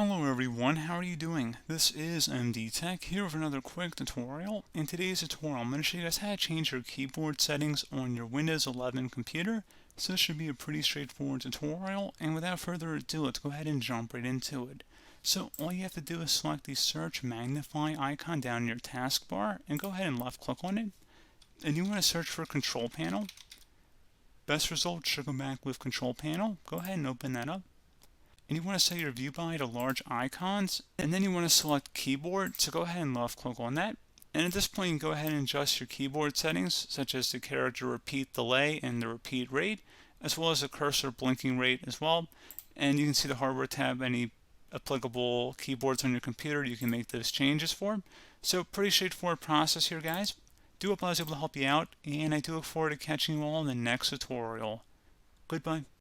Hello everyone, how are you doing? This is MD Tech here with another quick tutorial. In today's tutorial, I'm going to show you guys how to change your keyboard settings on your Windows 11 computer. So this should be a pretty straightforward tutorial, and without further ado, let's go ahead and jump right into it. So all you have to do is select the search magnify icon down in your taskbar and go ahead and left click on it. And you want to search for Control Panel. Best result should come back with Control Panel. Go ahead and open that up. And you want to set your view by to large icons, and then you want to select keyboard, so go ahead and left click on that. And at this point, you can go ahead and adjust your keyboard settings, such as the character repeat delay and the repeat rate, as well as the cursor blinking rate as well. And you can see the hardware tab, any applicable keyboards on your computer, you can make those changes for. So pretty straightforward process here, guys. Do hope I was able to help you out, and I do look forward to catching you all in the next tutorial. Goodbye.